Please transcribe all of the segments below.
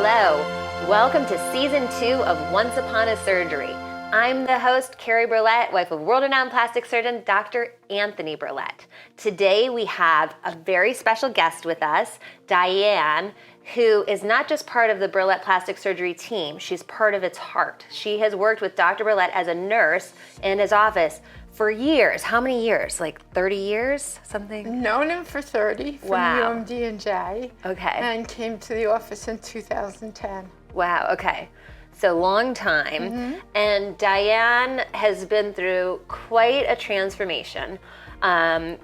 Hello. Welcome to Season 2 of Once Upon a Surgery. I'm the host, Carrie Berlet, wife of world-renowned plastic surgeon, Dr. Anthony Berlet. Today we have a very special guest with us, Diane, who is not just part of the Berlet plastic surgery team, she's part of its heart. She has worked with Dr. Berlet as a nurse in his office for years. How many years? Like 30 years? Something? Known him for 30 from UMD and J. Okay. And came to the office in 2010. Wow, okay. So long time. And Diane has been through quite a transformation, some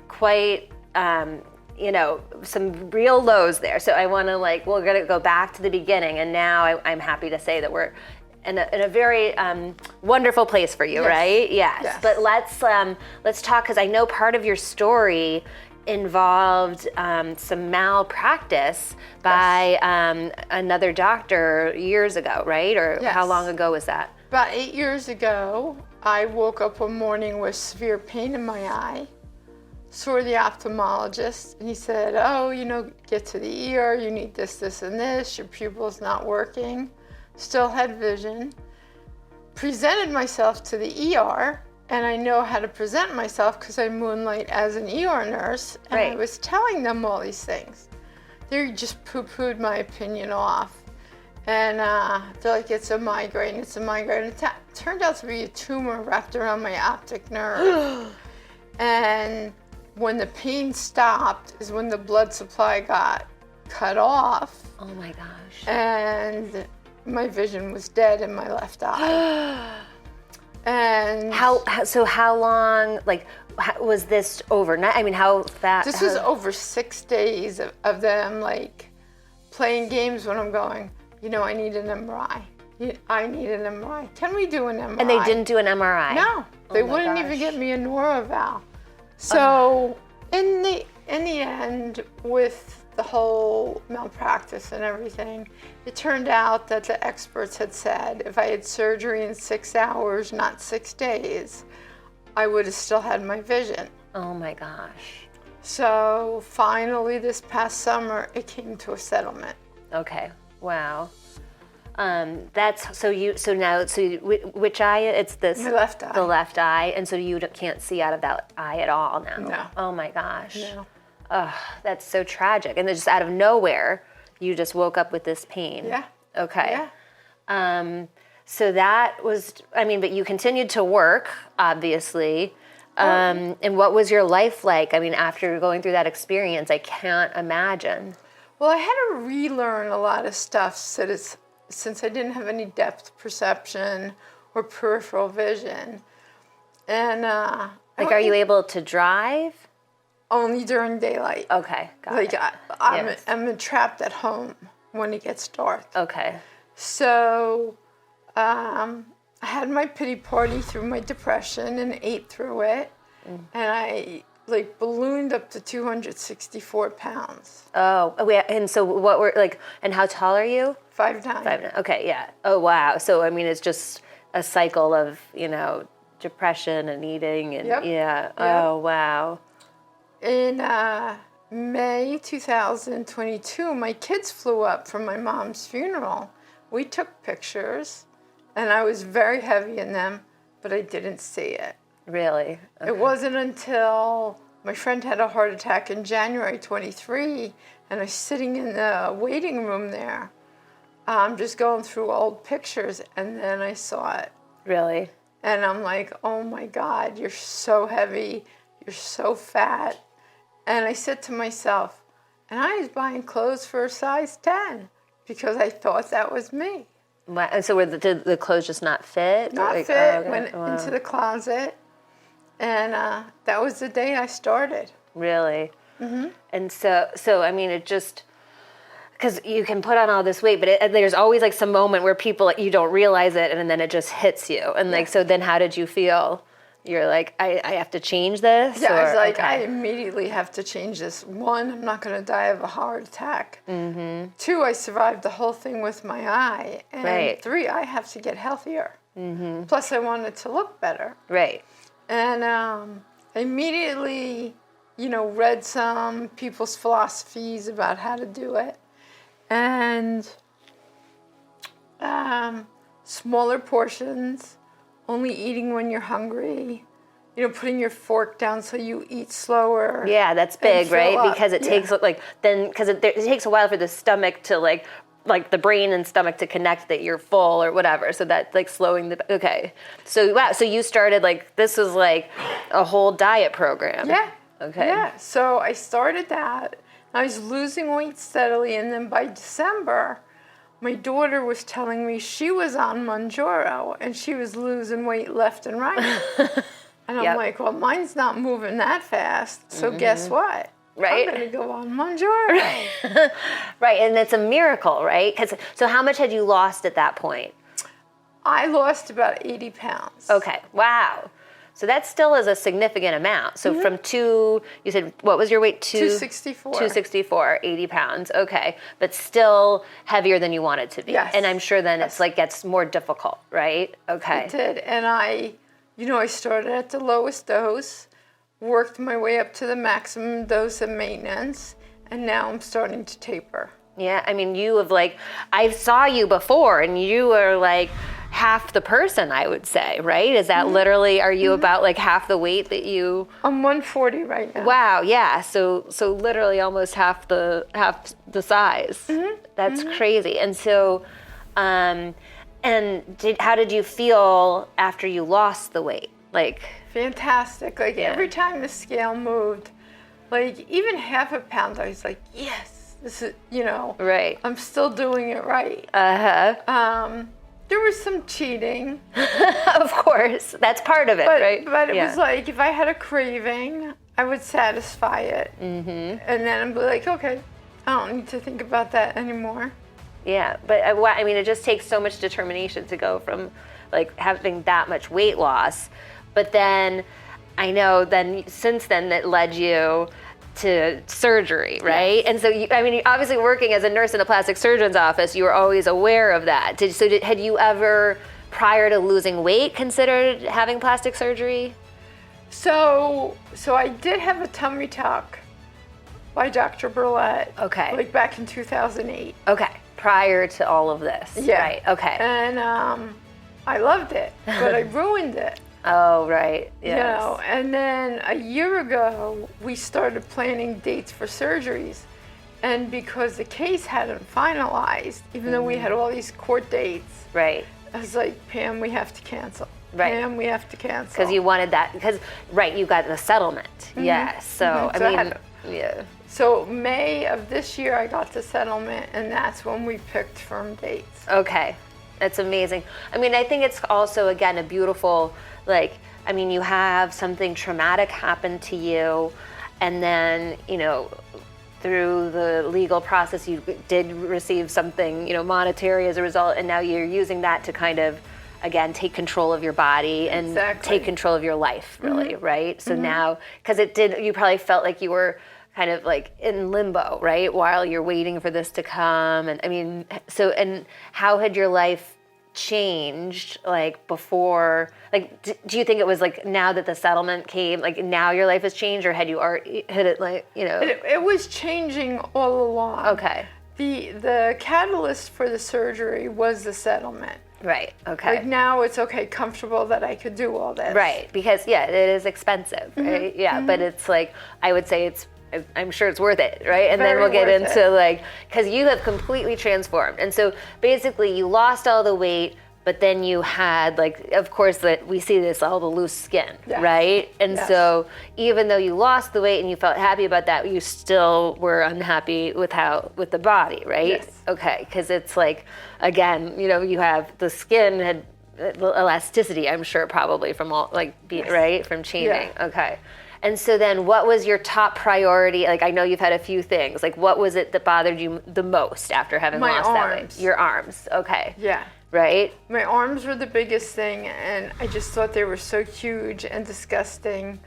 real lows there. So I want to we're going to go back to the beginning. And now I'm happy to say that we're in a very wonderful place for you, yes. Right? Yes. But let's talk, because I know part of your story involved some malpractice by another doctor years ago, right? Or yes. How long ago was that? About 8 years ago, I woke up one morning with severe pain in my eye, saw the ophthalmologist, and he said, get to the ER, you need this, this, and this, your pupil's not working. Still had vision. Presented myself to the ER, and I know how to present myself because I moonlight as an ER nurse, and right. I was telling them all these things. They just poo-pooed my opinion off. And they're like, it's a migraine. It turned out to be a tumor wrapped around my optic nerve. And when the pain stopped is when the blood supply got cut off. Oh my gosh. And my vision was dead in my left eye. And how long, was this overnight? I mean, how fast? This was over 6 days of them playing games when I'm going, I need an MRI. I need an MRI. Can we do an MRI? And they didn't do an MRI? No, they wouldn't even get me a Noroval. So in the end, with the whole malpractice and everything, it turned out that the experts had said if I had surgery in 6 hours, not 6 days, I would have still had my vision. Oh my gosh. So finally this past summer, it came to a settlement. Okay, wow. Which eye? It's this. My left eye. The left eye, and so you can't see out of that eye at all now. No. Oh my gosh. No. Oh, that's so tragic. And then just out of nowhere, you just woke up with this pain. Yeah. Okay. Yeah. So that was, but you continued to work, obviously. And what was your life like? After going through that experience, I can't imagine. Well, I had to relearn a lot of stuff since I didn't have any depth perception or peripheral vision. And are you able to drive? Only during daylight. Okay, got it. I'm trapped at home when it gets dark. Okay. So I had my pity party through my depression and ate through it. And I ballooned up to 264 pounds. Oh, and so and how tall are you? 5'9". 5'9". Okay, yeah. Oh, wow. So, it's just a cycle of, depression and eating and Yep. yeah. Yep. Oh, wow. In May 2022, my kids flew up from my mom's funeral. We took pictures, and I was very heavy in them, but I didn't see it. Really? Okay. It wasn't until my friend had a heart attack in January 23, and I was sitting in the waiting room there, just going through old pictures, and then I saw it. Really? And I'm like, oh my God, you're so heavy, you're so fat. And I said to myself, and I was buying clothes for a size 10 because I thought that was me. And so did the clothes just not fit? Not fit, okay. went into the closet. And that was the day I started. Really? Mm-hmm. And so it just, because you can put on all this weight, but there's always some moment where people, you don't realize it, and then it just hits you. And so then how did you feel? You're like, I have to change this? Yeah, I was like, okay. I immediately have to change this. 1, I'm not going to die of a heart attack. Mm-hmm. 2, I survived the whole thing with my eye. And right. 3, I have to get healthier. Mm-hmm. Plus, I wanted to look better. Right. And I immediately, read some people's philosophies about how to do it. And Smaller portions, only eating when you're hungry, putting your fork down so you eat slower. Yeah, that's big, right? Up. Because it takes it takes a while for the stomach to like the brain and stomach to connect that you're full or whatever. So that's like slowing okay. So wow, so you started this was like a whole diet program. Yeah. Okay. Yeah. So I started that. I was losing weight steadily, and then by December, my daughter was telling me she was on Mounjaro and she was losing weight left and right. And I'm like, well, mine's not moving that fast. So guess what? Right. I'm going to go on Mounjaro. Right. And it's a miracle, right? So how much had you lost at that point? I lost about 80 pounds. Okay. Wow. So that still is a significant amount. So from you said, what was your weight? 264. 264, 80 pounds. Okay. But still heavier than you wanted to be. Yes. And I'm sure then it's gets more difficult, right? Okay. It did. And I started at the lowest dose, worked my way up to the maximum dose of maintenance, and now I'm starting to taper. Yeah. I mean, you have I saw you before and you were half the person, I would say, right? Is that literally, are you about half the weight that you? I'm 140 right now. Wow, yeah. So literally almost half the size. That's crazy. And so, how did you feel after you lost the weight? Fantastic. Every time the scale moved, even half a pound, I was like, yes, this is, Right. I'm still doing it right. There was some cheating. Of course. That's part of it, right? But it was if I had a craving, I would satisfy it. And then I'd be like, okay, I don't need to think about that anymore. Yeah, but I mean, it just takes so much determination to go from having that much weight loss. But then I know since then that led you to surgery, right? Yes. And so, obviously working as a nurse in a plastic surgeon's office, you were always aware of that. Had you ever, prior to losing weight, considered having plastic surgery? So I did have a tummy tuck by Dr. Berlet. Okay. Back in 2008. Okay. Prior to all of this. Yeah. Right. Okay. And I loved it, but I ruined it. Oh, right. Yes. And then a year ago, we started planning dates for surgeries. And because the case hadn't finalized, even though we had all these court dates, right. I was like, Pam, we have to cancel. Right. Pam, we have to cancel. Because you wanted that, you got the settlement. Yes. So, yeah. So May of this year, I got the settlement, and that's when we picked firm dates. Okay. That's amazing. I think it's also, again, a beautiful, you have something traumatic happen to you, and then, through the legal process, you did receive something, monetary as a result, and now you're using that to kind of, again, take control of your body and take control of your life, really, right? So now, because you probably felt like you were kind of in limbo, right? While you're waiting for this to come. And and how had your life changed before, do you think it was now that the settlement came, now your life has changed, or had you already hit it It was changing all along. Okay. The catalyst for the surgery was the settlement. Right. Okay. Now it's comfortable that I could do all this. Right. Because it is expensive, right? Yeah. But it's I would say I'm sure it's worth it, right? And then we'll get into because you have completely transformed. And so basically you lost all the weight, but then you had of course that we see this, all the loose skin, right? And so even though you lost the weight and you felt happy about that, you still were unhappy with the body, right? Yes. Okay. Because it's again, you have the skin had elasticity, I'm sure, probably from all right? From changing. Yeah. Okay. And so then what was your top priority? I know you've had a few things. What was it that bothered you the most after having lost that weight? Your arms. Okay. Yeah. Right? My arms were the biggest thing, and I just thought they were so huge and disgusting.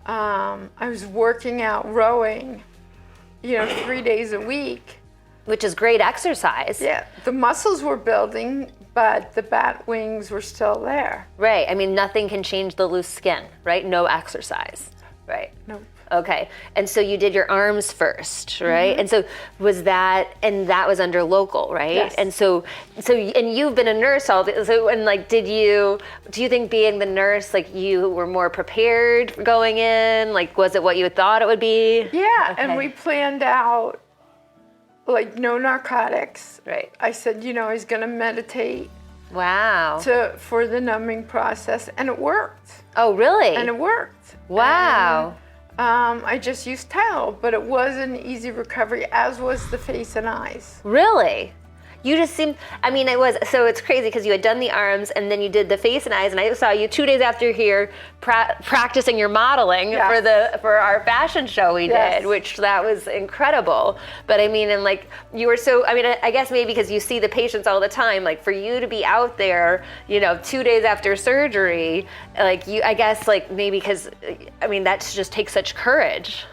I was working out, rowing, 3 days a week. Which is great exercise. Yeah. The muscles were building, but the bat wings were still there. Right. Nothing can change the loose skin, right? No exercise. Right. Nope. Okay. And so you did your arms first, right? And so that was under local, right? Yes. And and you've been a nurse do you think being the nurse, like you were more prepared going in? Like, was it what you thought it would be? Yeah, Okay. and we planned out, like, no narcotics. Right. I said, I was going to meditate Wow. for the numbing process, and it worked. Oh, really? And it worked. Wow. And, I just used Tylenol, but it was an easy recovery, as was the face and eyes. Really? You just seemed, so it's crazy because you had done the arms and then you did the face and eyes, and I saw you 2 days after here practicing your modeling for our fashion show we did, which that was incredible. But you were so, I guess maybe because you see the patients all the time, like for you to be out there, 2 days after surgery, maybe because, that just takes such courage,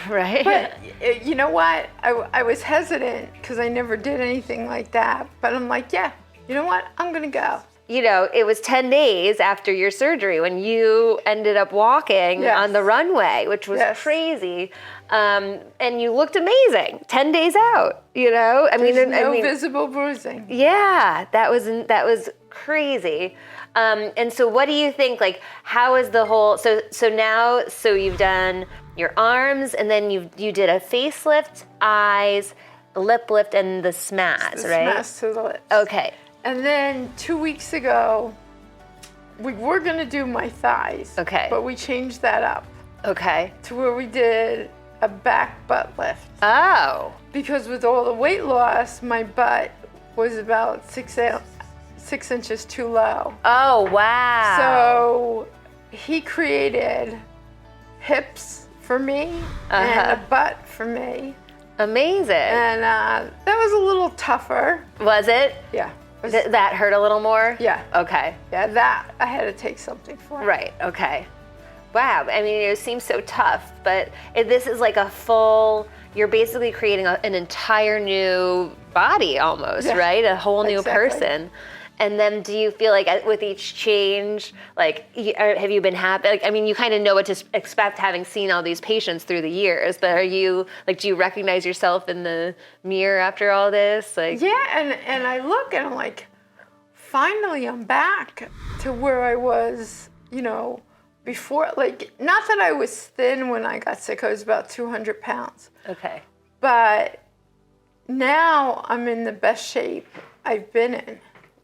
right? But you know what? I was hesitant because I never did anything like that. But I'm like, yeah, you know what? I'm going to go. It was 10 days after your surgery when you ended up walking on the runway, which was crazy. And you looked amazing 10 days out, There's no visible bruising. Yeah, that was crazy. And so what do you think, like, how is the whole, so you've done your arms, and then you did a facelift, eyes, lip lift, and the SMAS, right? SMAS to the lips. Okay. And then 2 weeks ago, we were going to do my thighs. Okay. But we changed that up. Okay. To where we did a back butt lift. Oh. Because with all the weight loss, my butt was about 6 inches too low. Oh, wow. So he created hips for me and a butt for me. Amazing. And that was a little tougher. Was it? Yeah. That hurt a little more? Yeah. Okay. Yeah, that I had to take something for. Right, okay. Wow, it seems so tough, but this is like a full, you're basically creating an entire new body almost, right? A whole new person. And then do you feel like with each change, like, have you been happy? Like, you kind of know what to expect having seen all these patients through the years, but do you recognize yourself in the mirror after all this? Like, yeah, and I look and I'm like, finally I'm back to where I was, before. Like, not that I was thin when I got sick, I was about 200 pounds. Okay. But now I'm in the best shape I've been in.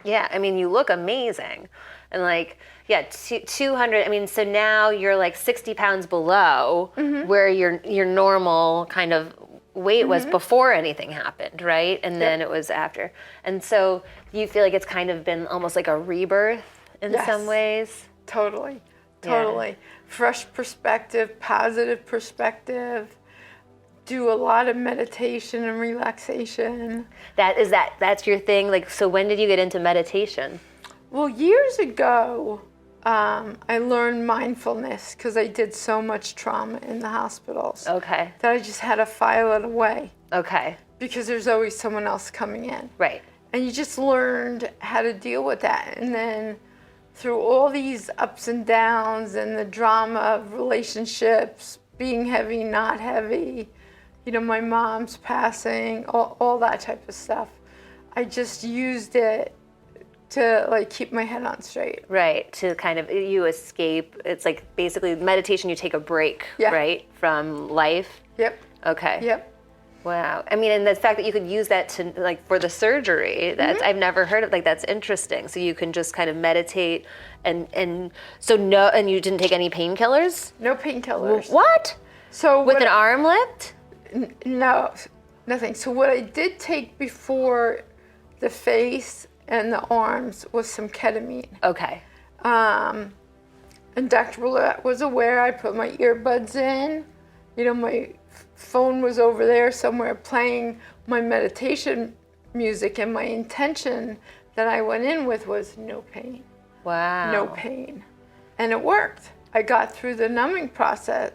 Yeah, you look amazing. And 200, so now you're like 60 pounds below where your normal kind of weight was before anything happened, right? And then it was after. And so you feel like it's kind of been almost like a rebirth in some ways? Totally. Yeah. Fresh perspective, positive perspective. Do a lot of meditation and relaxation. That's your thing? Like, so when did you get into meditation? Well, years ago, I learned mindfulness because I did so much trauma in the hospitals. Okay. That I just had to file it away. Okay. Because there's always someone else coming in. Right. And you just learned how to deal with that. And then through all these ups and downs and the drama of relationships, being heavy, not heavy, my mom's passing, all that type of stuff. I just used it to keep my head on straight. Right, to kind of, you escape. It's like basically meditation, you take a break, right, from life? Yep. Okay. Yep. Wow. And the fact that you could use that to, for the surgery, I've never heard of, that's interesting. So you can just kind of meditate and you didn't take any painkillers? No painkillers. What? So with an arm lift? No, nothing. So what I did take before the face and the arms was some ketamine. Okay. And Dr. Berlet was aware. I put my earbuds in. My phone was over there somewhere playing my meditation music, and my intention that I went in with was no pain. Wow. No pain. And it worked. I got through the numbing process,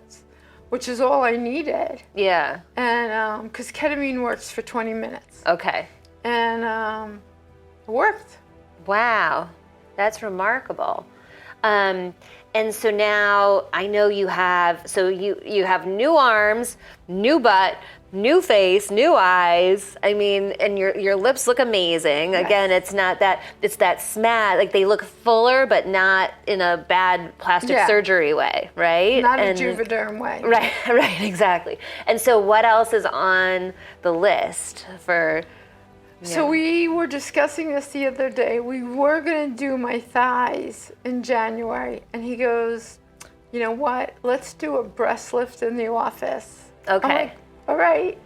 which is all I needed. Yeah. And because ketamine works for 20 minutes. Okay. And it worked. Wow, that's remarkable. And so now I know you have, so you have new arms, new butt, new face, new eyes. I mean, and your lips look amazing. Yes. Again, it's that smat, like they look fuller, but not in a bad plastic surgery way, right? Not a Juvederm way. Right, exactly. And so what else is on the list for... So we were discussing this the other day. We were going to do my thighs in January. And he goes, you know what? Let's do a breast lift in the office. Okay. I'm like, all right.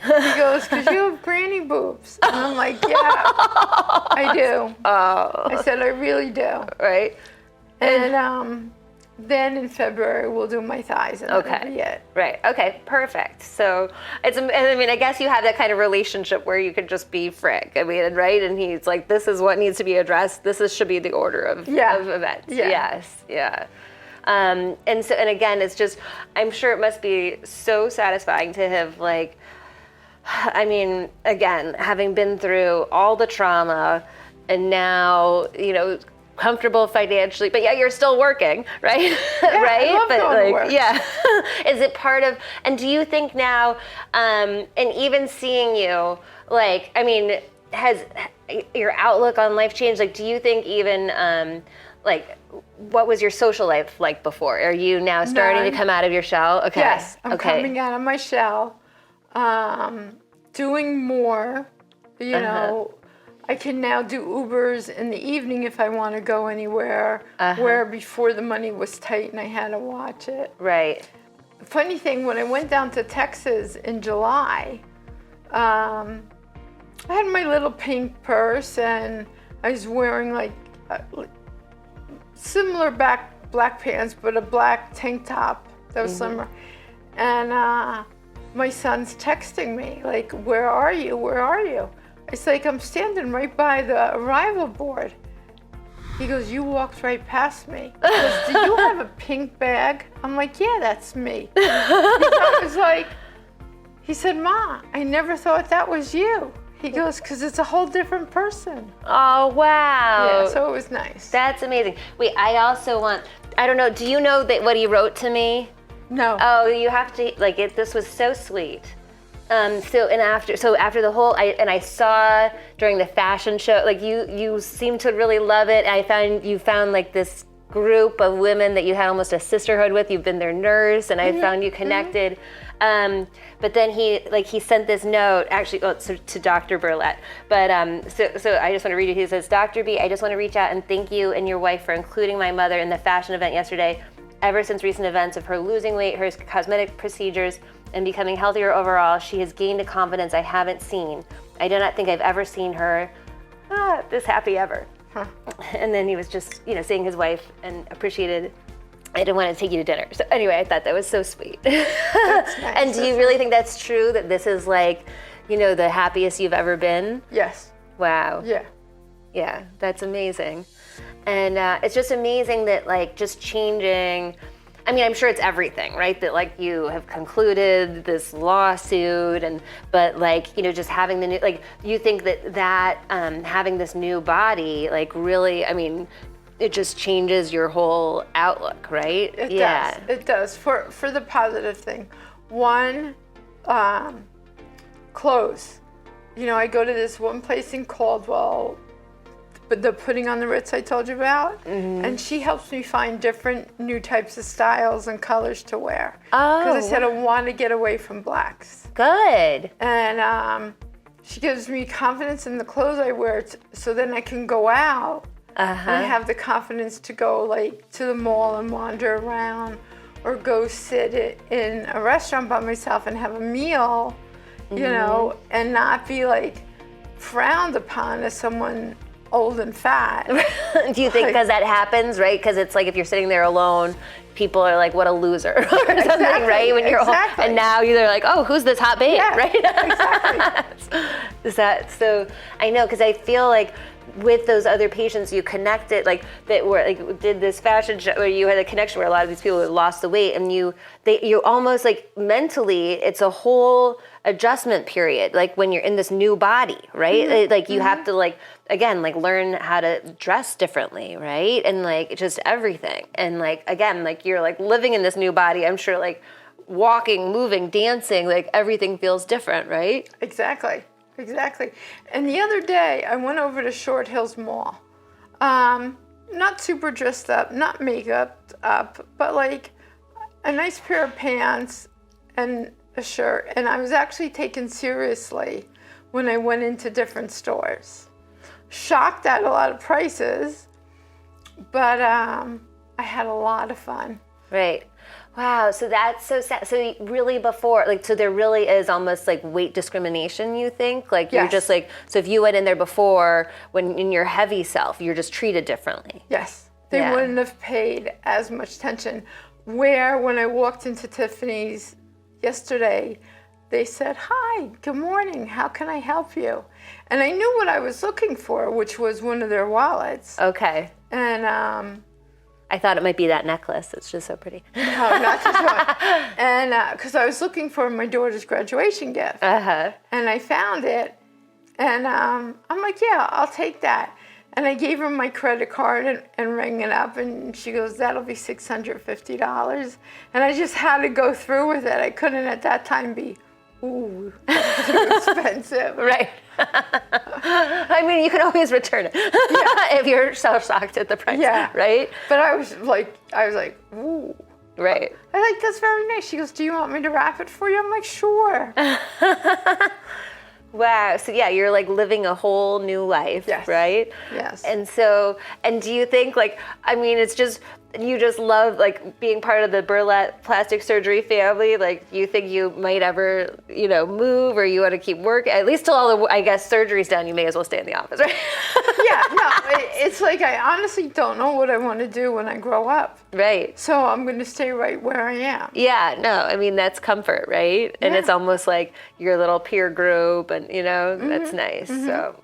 He goes, because you have granny boobs. And I'm like, yeah, I do. Oh. I said, I really do. Right. And then in February, we'll do my thighs. And that'll be it. Right. Okay. Perfect. So I guess you have that kind of relationship where you could just be Frick. I mean, right? And he's like, this is what needs to be addressed. Should be the order of events. Yeah. Yes. Yeah. And again, it's just, I'm sure it must be so satisfying to have like, I mean, again, having been through all the trauma and now, comfortable financially, but you're still working, right? Yeah, right? I love going to work. Yeah. Is it part of, and do you think now, and even seeing you, like, I mean, has your outlook on life changed? Like, do you think even, like, what was your social life like before? Are you now starting to come out of your shell? Okay. Yes, I'm coming out of my shell, doing more, know, I can now do Ubers in the evening if I want to go anywhere, where before the money was tight and I had to watch it. Right. Funny thing, when I went down to Texas in July, I had my little pink purse and I was wearing like similar black pants, but a black tank top. That was summer. And my son's texting me, like, where are you? Where are you? It's like, I'm standing right by the arrival board. He goes, you walked right past me. He goes, do you have a pink bag? I'm like, yeah, that's me. I was like, he said, Ma, I never thought that was you. He goes, because it's a whole different person. Oh, wow. Yeah, so it was nice. That's amazing. Wait, I also I don't know, do you know what he wrote to me? No. Oh, you have to, like, this was so sweet. After the whole, I saw during the fashion show, like you seemed to really love it. You found like this group of women that you had almost a sisterhood with. You've been their nurse, and I found you connected. But then he sent this note, actually, to Dr. Berlet. But so I just want to read it. He says, Dr. B, I just want to reach out and thank you and your wife for including my mother in the fashion event yesterday. Ever since recent events of her losing weight, her cosmetic procedures, and becoming healthier overall, she has gained a confidence I haven't seen. I do not think I've ever seen her this happy ever. Huh. And then he was just, seeing his wife and appreciated. I didn't want to take you to dinner. So anyway, I thought that was so sweet. That's nice. And do you really think that's true, that this is like, the happiest you've ever been? Yes. Wow. Yeah. Yeah, that's amazing. And it's just amazing that like just changing, I mean, I'm sure it's everything, right? That like you have concluded this lawsuit but like, just having the new, like you think that having this new body, like really, I mean, it just changes your whole outlook, right? It does. It does for the positive thing. One, clothes. I go to this one place in Caldwell, but the putting on the Ritz I told you about, and she helps me find different new types of styles and colors to wear. Oh. Because I said I want to get away from blacks. Good. And she gives me confidence in the clothes I wear, so then I can go out and have the confidence to go like to the mall and wander around, or go sit in a restaurant by myself and have a meal, and not be like frowned upon as someone old and fat. Do you think because that happens, right? Because it's like if you're sitting there alone, people are like, what a loser, or something, right? When you're old, and now you're like, oh, who's this hot babe, right? Exactly. Is that so? I know, because I feel like with those other patients you connected, like that were like did this fashion show where you had a connection where a lot of these people had lost the weight, and you almost like mentally, it's a whole adjustment period, like when you're in this new body, right? Like you have to like again, like learn how to dress differently, right? And like just everything. And like, again, like you're like living in this new body. I'm sure like walking, moving, dancing, like everything feels different, right? Exactly. And the other day, I went over to Short Hills Mall. Not super dressed up, not makeup up, but like a nice pair of pants and a shirt. And I was actually taken seriously when I went into different stores. Shocked at a lot of prices, but I had a lot of fun. Right. Wow. So that's so sad. So really before, like, so there really is almost like weight discrimination, you think? Like you're just like, so if you went in there before, when in your heavy self, you're just treated differently. Yes. They wouldn't have paid as much attention. Where when I walked into Tiffany's yesterday, they said, "Hi, good morning, how can I help you?" And I knew what I was looking for, which was one of their wallets. Okay. And I thought it might be that necklace. It's just so pretty. no, not just one. And because I was looking for my daughter's graduation gift. Uh-huh. And I found it. And I'm like, yeah, I'll take that. And I gave her my credit card and rang it up. And she goes, that'll be $650. And I just had to go through with it. I couldn't at that time be, ooh, that's too expensive. Right. I mean, you can always return it if you're so shocked at the price. Yeah. Right? But I was like, ooh. Right. I like, that's very nice. She goes, do you want me to wrap it for you? I'm like, sure. Wow. So yeah, you're like living a whole new life, right? Yes. And so, and do you think like, I mean, it's just, you just love like being part of the Berlet plastic surgery family? Like you think you might ever, you know, move, or you want to keep working? At least till all the, I guess, surgery's done, you may as well stay in the office, right? Yeah, no, it's like I honestly don't know what I want to do when I grow up. Right. So I'm going to stay right where I am. Yeah, no, I mean, that's comfort, right? And it's almost like your little peer group, and, you know, that's nice. So,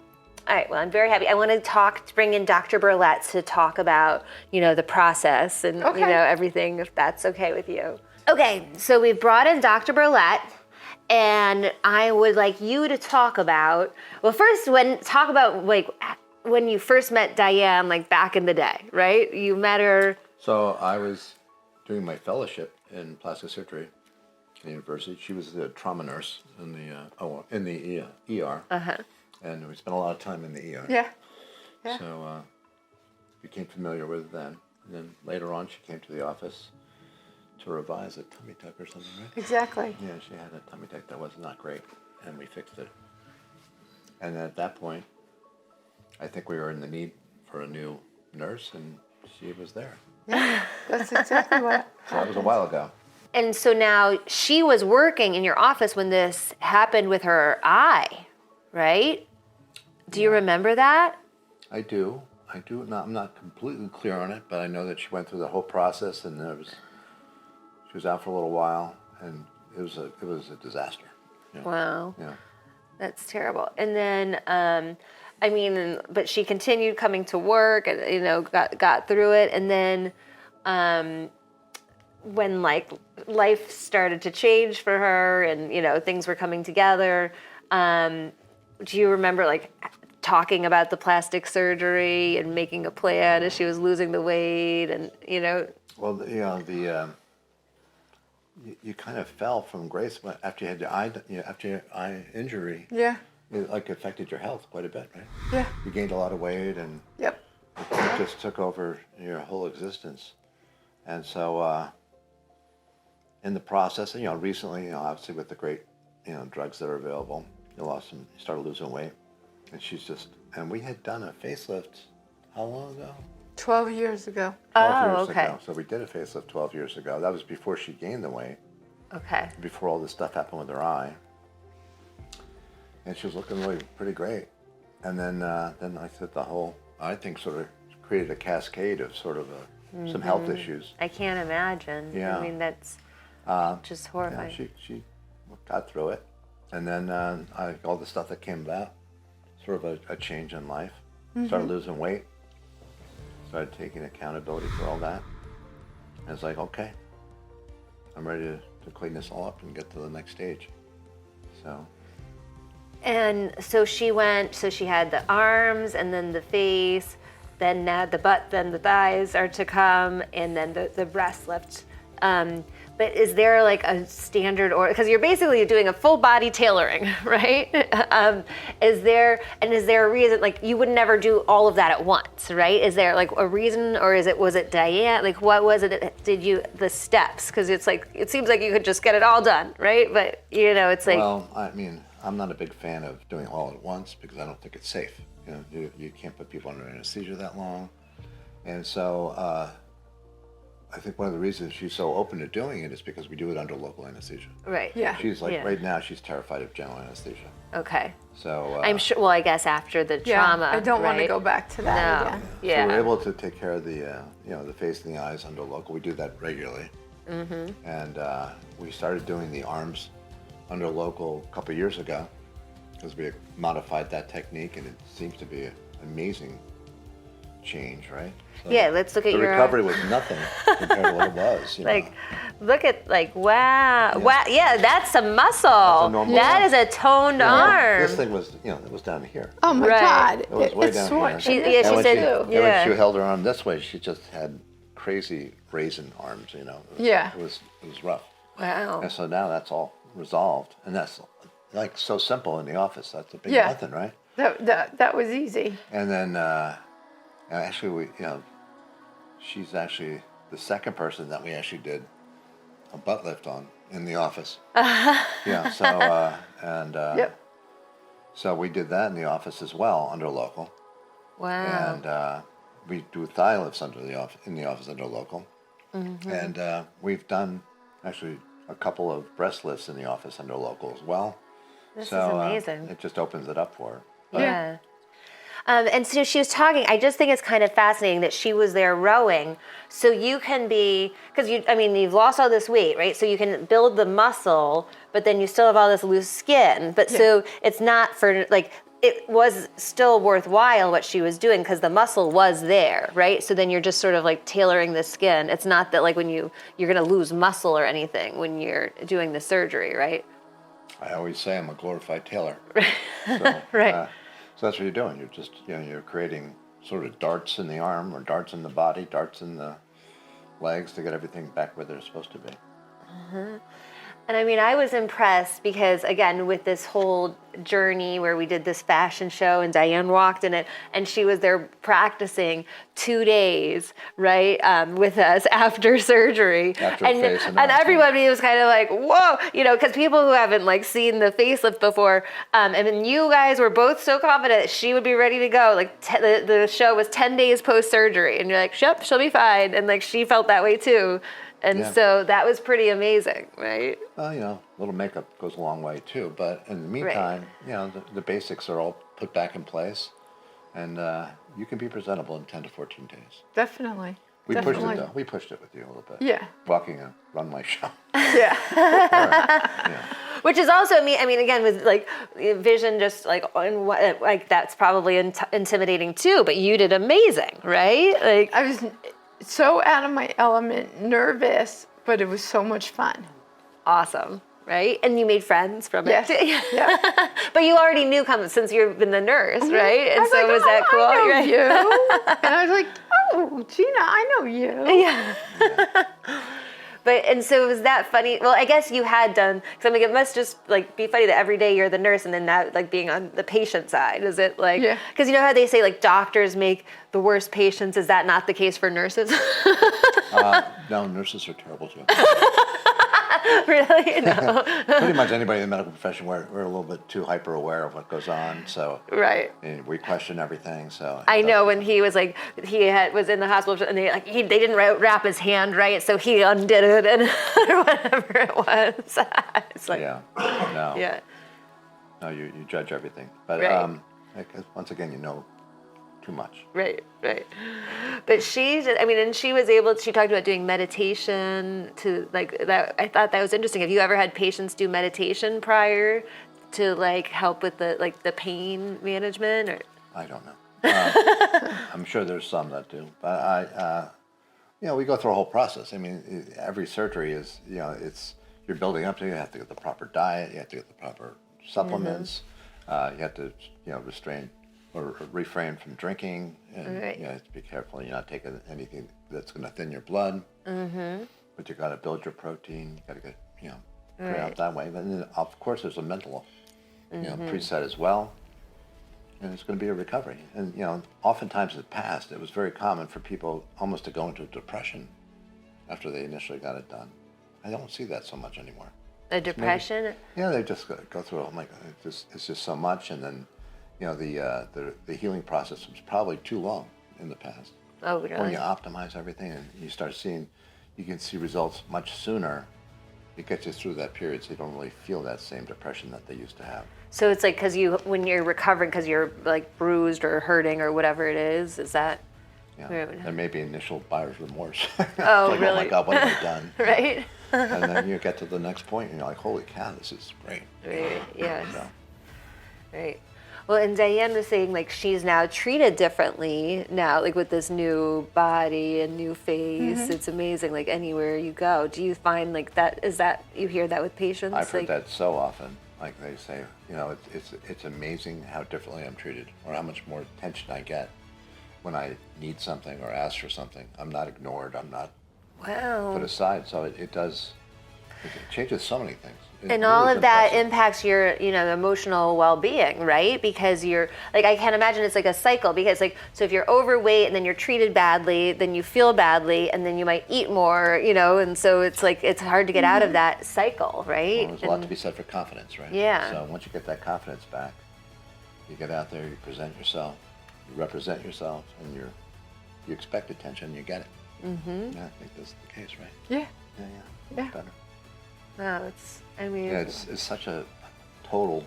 all right, well, I'm very happy. I want to bring in Dr. Berlet to talk about, you know, the process and, you know, everything, if that's okay with you. Okay, so we've brought in Dr. Berlet, and I would like you to talk about, well, first, talk about, like, when you first met Diane, like, back in the day, right? You met her. So I was doing my fellowship in plastic surgery at the university. She was the trauma nurse in the ER. Uh-huh. And we spent a lot of time in the ER. Yeah. So became familiar with it then. And then later on, she came to the office to revise a tummy tuck or something, right? Exactly. Yeah, she had a tummy tuck that was not great, and we fixed it. And at that point, I think we were in the need for a new nurse, and she was there. Yeah, that's exactly what So that was a while ago. And so now she was working in your office when this happened with her eye, right? Do you remember that? I do. I'm not completely clear on it, but I know that she went through the whole process, and she was out for a little while, and it was a disaster. Yeah. Wow. Yeah. That's terrible. And then, I mean, but she continued coming to work, and, you know, got through it. And then when, like, life started to change for her and, you know, things were coming together, do you remember, like, talking about the plastic surgery and making a plan as she was losing the weight and, you know? Well, you know, you kind of fell from grace after you had your eye injury. Yeah. It like affected your health quite a bit, right? Yeah. You gained a lot of weight, and it just took over your whole existence. And so, in the process, you know, recently, you know, obviously with the great, you know, drugs that are available, you started losing weight, and we had done a facelift. How long ago? 12 years ago. 12 years okay. ago. So we did a facelift 12 years ago. That was before she gained the weight. Okay. Before all this stuff happened with her eye. And she was looking really pretty great. And then I said I think sort of created a cascade of sort of some health issues. I can't imagine. Yeah. I mean, that's just horrifying. Yeah, she got through it. And then all the stuff that came about, sort of a change in life. Started losing weight. Started taking accountability for all that. And it's like, okay, I'm ready to clean this all up and get to the next stage. So And so she had the arms and then the face, then now the butt, then the thighs are to come, and then the breast lift. But is there like a standard, or because you're basically doing a full body tailoring, right? Is there a reason, like you would never do all of that at once, right? Is there like a reason, or was it Diane? Like what was it? The steps? Because it's like, it seems like you could just get it all done, right? But it's like. Well, I mean, I'm not a big fan of doing it all at once because I don't think it's safe. You can't put people under anesthesia that long. And so I think one of the reasons she's so open to doing it is because we do it under local anesthesia. Right. Yeah. She's like, right now, she's terrified of general anesthesia. Okay. So I'm sure, well, I guess after the trauma, I don't want to right? go back to that again. Yeah. So we're able to take care of the, the face and the eyes under local. We do that regularly. Mm-hmm. And we started doing the arms under local a couple of years ago because we modified that technique, and it seems to be an amazing change, right? So yeah, let's look at the your recovery was nothing compared to what it was. Like, look at wow, wow, yeah, that's some muscle. That is a toned arm. This thing was, it was down here. Oh my Right. God. It was way It's down sore. here. She And when said, when she held her arm this way, she just had crazy raisin arms. Yeah. It was rough. Wow. And so now that's all resolved, and that's like so simple in the office. That's a big Yeah. nothing, right? That was easy. And then actually, she's actually the second person that we actually did a butt lift on in the office. Yeah. So Yep. so we did that in the office as well under local. Wow. And we do thigh lifts in the office under local. Mm-hmm. And we've done actually a couple of breast lifts in the office under local as well. This So is amazing. it just opens it up for her. Yeah. And so she was talking, I just think it's kind of fascinating that she was there rowing. So you can be, because you've lost all this weight, right? So you can build the muscle, but then you still have all this loose skin. But so it's not for, like, it was still worthwhile what she was doing because the muscle was there, right? So then you're just sort of like tailoring the skin. It's not that like when you're going to lose muscle or anything when you're doing the surgery, right? I always say I'm a glorified tailor. So, Right. So that's what you're doing. You're just, you're creating sort of darts in the arm or darts in the body, darts in the legs to get everything back where they're supposed to be. Mm-hmm. And I was impressed because, again, with this whole journey where we did this fashion show and Diane walked in it and she was there practicing 2 days, right, with us after surgery. After and face and everybody was kind of like, whoa, because people who haven't like seen the facelift before, and then you guys were both so confident that she would be ready to go. Like the show was 10 days post-surgery and you're like, yep, she'll be fine. And like she felt that way too. And so that was pretty amazing, right? Well, a little makeup goes a long way too. But in the meantime, the basics are all put back in place. And you can be presentable in 10 to 14 days. Definitely. We pushed it though. We pushed it with you a little bit. Yeah. Walking a runway show. Yeah. Which is also, again, with like vision, just like that's probably intimidating too. But you did amazing, right? Like I was so out of my element, nervous, but it was so much fun. Awesome, right? And you made friends from Yes. it. Yeah. But you already knew since you've been the nurse, right? And so was that cool? I know Right? you. And I was like, oh, Gina, I know you. Yeah. And so was that funny? Well, I guess you had done, because it must just like be funny that every day you're the nurse and then that like being on the patient side. Is it like, because you know how they say like doctors make the worst patients? Is that not the case for nurses? No, nurses are terrible too. Really? No. Pretty much anybody in the medical profession, we're a little bit too hyper aware of what goes on. So Right. and we question everything. So I know when he was like, was in the hospital and they didn't wrap his hand right, so he undid it and or whatever it was. It's like, no, yeah. No, you judge everything, but Right. because once again, too much. Right. But she did, and she was she talked about doing meditation to like that. I thought that was interesting. Have you ever had patients do meditation prior to like help with the pain management or? I don't know. I'm sure there's some that do, but we go through a whole process. Every surgery is, you're building up to, you have to get the proper diet, you have to get the proper supplements. You have to, restrain or refrain from drinking, and Right. you have to be careful. You're not taking anything that's going to thin your blood. Mm-hmm. But you got to build your protein. You got to get, put it out that way. But then, of course, there's a mental, preset as well. And it's going to be a recovery. And, oftentimes in the past, it was very common for people almost to go into depression after they initially got it done. I don't see that so much anymore. A depression? Maybe, they just go through it. I'm like, it's just so much. And then, the healing process was probably too long in the past. Oh, really? When you optimize everything and you start seeing, you can see results much sooner. It gets you through that period, so you don't really feel that same depression that they used to have. So it's like because when you're recovering, because you're like bruised or hurting or whatever it is that? Yeah. There may be initial buyer's remorse. Oh, like, really? Oh my God, what have I done? Right. And then you get to the next point and you're like, holy cow, this is great. Right. Yes. So, Right. Well, and Diane was saying like she's now treated differently now, like with this new body and new face. Mm-hmm. It's amazing. Like anywhere you go, do you find like that? Is that you hear that with patients? I've heard like, that so often. Like they say, it's amazing how differently I'm treated, or how much more attention I get when I need something or ask for something. I'm not ignored. I'm not Wow. put aside. So it changes so many things. It And really all is of that impressive. impacts your, emotional well-being, right? Because you're, like, I can't imagine it's like a cycle because, like, so if you're overweight and then you're treated badly, then you feel badly and then you might eat more, and so it's like, it's hard to get out of that cycle, right? Well, there's a lot to be said for confidence, right? Yeah. So once you get that confidence back, you get out there, you present yourself, you represent yourself, and you expect attention, you get it. Mm-hmm. Yeah, I think that's the case, right? Yeah. Yeah. Yeah. Better. Wow, Yeah, it's such a total,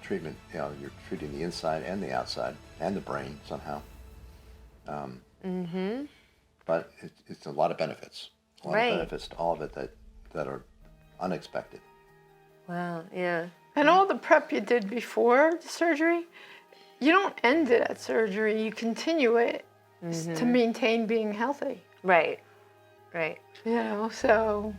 treatment. You're treating the inside and the outside and the brain somehow. But it's a lot of benefits. A lot Right. of benefits to all of it that are unexpected. wow, yeah. And all the prep you did before the surgery, you don't end it at surgery. You continue it to maintain being healthy. Right. So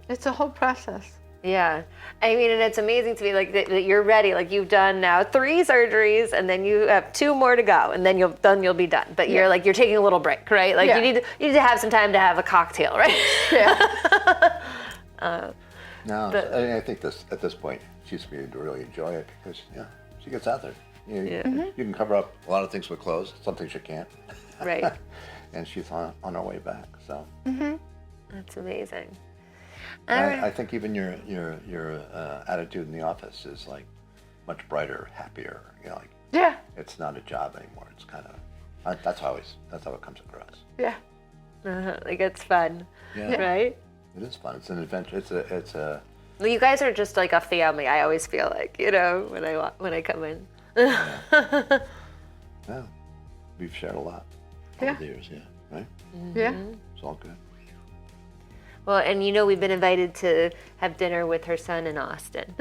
it's a whole process. Yeah. I mean, and it's amazing to me, like, that you're ready. Like, you've done now 3 surgeries, and then you have 2 more to go, and then you'll be done. But you're like, you're taking a little break, right? Like, Yeah. you need to have some time to have a cocktail, right? Yeah. No, I think at this point she's going to really enjoy it because she gets out there. You can cover up a lot of things with clothes. Some things you can't. Right. And she's on her way back. So That's amazing. I think even your attitude in the office is like much brighter, happier. Yeah. It's not a job anymore. It's kind of that's how it comes across. Yeah. Like, it's fun, Yeah. right? It is fun. It's an adventure. It's a Well, you guys are just like a family. I always feel like, when I come in. yeah. We've shared a lot Yeah. over the years. Yeah. Right. Yeah. It's all good. Well, and we've been invited to have dinner with her son in Austin.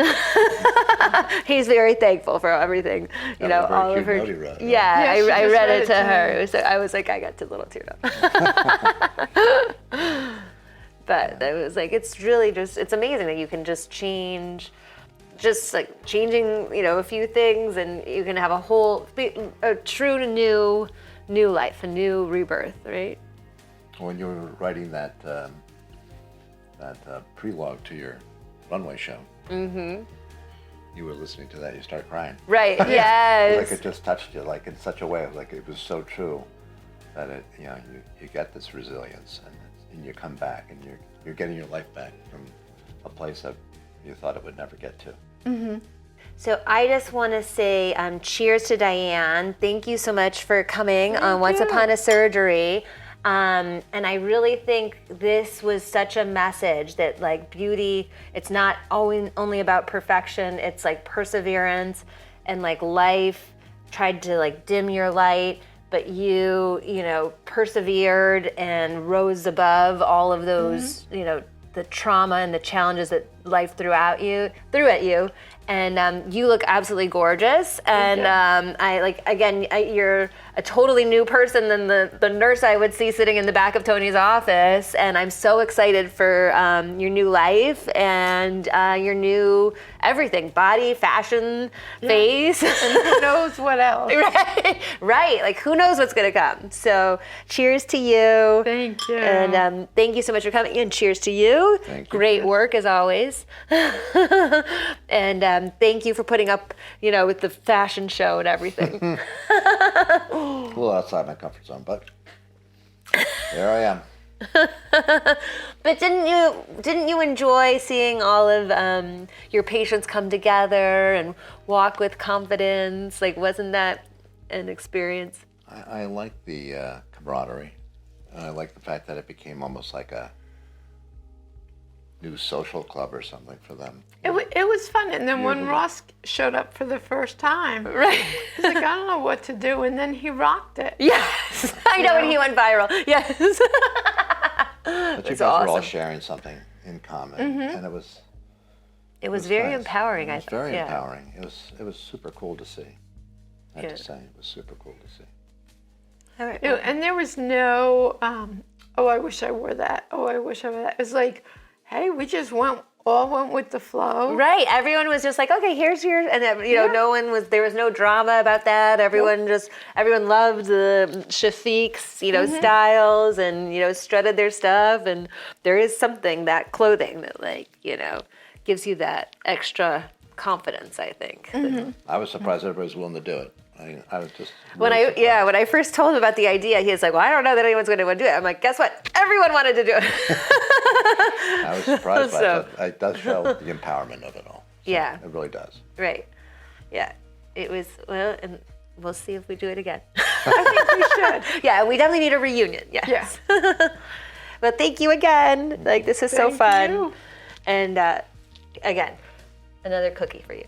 He's very thankful for everything, That was a very all of cute her. note he wrote, Yeah, Yeah, she I just read read it to it to her. me. So I was like, I got a little teared up. But it was like, it's really it's amazing that you can just change, just like changing, a few things, and you can have a true new life, a new rebirth, right? When you were writing that prelogue to your runway show, you were listening to that, you started crying. Right. Yes. Like it just touched you, like in such a way, like it was so true that it, you get this resilience, and you come back, and you're getting your life back from a place that you thought it would never get to. So I just want to say cheers to Diane. Thank you so much for coming on Once Upon a Surgery. And I really think this was such a message that, like, beauty, it's not only about perfection. It's like perseverance, and like life tried to like dim your light, but you persevered and rose above all of those, the trauma and the challenges life threw at you, and you look absolutely gorgeous. And you're a totally new person than the nurse I would see sitting in the back of Tony's office. And I'm so excited for your new life and your new everything, body, fashion, face. And who knows what else? Right. Like, who knows what's going to come. So cheers to you. Thank you. And thank you so much for coming. And cheers to you. Thank you. Great work as always. And thank you for putting up, with the fashion show and everything. A little outside my comfort zone, but there I am. But didn't you enjoy seeing all of your patients come together and walk with confidence? Like, wasn't that an experience? I like the camaraderie. I like the fact that it became almost like a new social club or something for them. It was fun. And then when Ross showed up for the first time, Right. he's like, I don't know what to do. And then he rocked it. Yes. I know, and he went viral. Yes. But you guys were all sharing something in common, and it was very nice. empowering. It was very empowering. It was super cool to see. I have to say, it was super cool to see. All right. And there was no, oh, I wish I wore that. Oh, I wish I wore that. It was like, hey, we just all went with the flow. Right. Everyone was just like, okay, here's your, and no one was, there was no drama about that. Everyone everyone loved the Shafiq's, styles and, strutted their stuff. And there is something, that clothing that gives you that extra confidence, I think. I was surprised everybody was willing to do it. I was just When I first told him about the idea, he was like, well, I don't know that anyone's going to want to do it. I'm like, guess what? Everyone wanted to do it. I was surprised by it. It does show the empowerment of it all. So Yeah. It really does. Right. Yeah. It was, and we'll see if we do it again. I think we should. Yeah, we definitely need a reunion. Yes. Yeah. But thank you again. Like, this is so Thank fun. you. And again, another cookie for you.